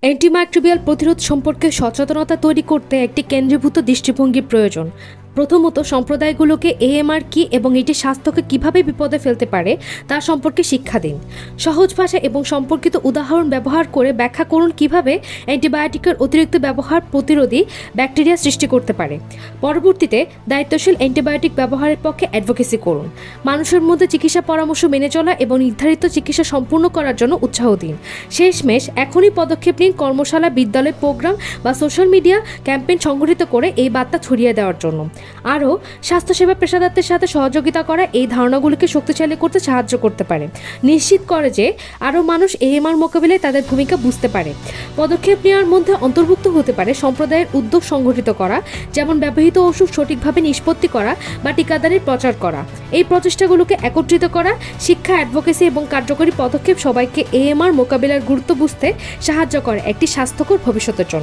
Antimicrobial প্রতিরোধ সম্পর্কে সচেতনতা তৈরি করতে একটি কেন্দ্রীভূত দৃষ্টিভঙ্গি প্রয়োজন। প্রথমত, সম্প্রদায়গুলোকে এএমআর কি এবং এটি স্বাস্থ্যকে কিভাবে বিপদে ফেলতে পারে তা সম্পর্কে শিক্ষা দিন। সহজ ভাষা এবং সম্পর্কিত উদাহরণ ব্যবহার করে ব্যাখ্যা করুন কিভাবে অ্যান্টিবায়োটিকের অতিরিক্ত ব্যবহার প্রতিরোধী ব্যাকটেরিয়া সৃষ্টি করতে পারে। পরবর্তীতে দায়িত্বশীল অ্যান্টিবায়োটিক ব্যবহারের পক্ষে অ্যাডভোকেসি করুন। মানুষের মধ্যে চিকিৎসা পরামর্শ মেনে চলা এবং নির্ধারিত চিকিৎসা সম্পূর্ণ করার জন্য উৎসাহ দিন। শেষমেশ, এখনই পদক্ষেপ নিন কর্মশালা, বিদ্যালয় প্রোগ্রাম বা সোশ্যাল মিডিয়া ক্যাম্পেইন সংগঠিত করে এই বার্তা ছড়িয়ে দেওয়ার জন্য। আরও স্বাস্থ্যসেবা পেশাদারদের সাথে সহযোগিতা করা এই ধারণাগুলিকে শক্তিশালী করতে সাহায্য করতে পারে, নিশ্চিত করে যে আরও মানুষ এএমআর মোকাবিলায় তাদের ভূমিকা বুঝতে পারে। পদক্ষেপ নেওয়ার মধ্যে অন্তর্ভুক্ত হতে পারে সম্প্রদায়ের উদ্যোগ সংগঠিত করা, যেমন ব্যবহৃত ওষুধ সঠিকভাবে নিষ্পত্তি করা বা টিকাদারির প্রচার করা। এই প্রচেষ্টাগুলোকে একত্রিত করা, শিক্ষা, অ্যাডভোকেসি এবং কার্যকরী পদক্ষেপ সবাইকে এএমআর মোকাবিলার গুরুত্ব বুঝতে সাহায্য করে একটি স্বাস্থ্যকর ভবিষ্যতের জন্য।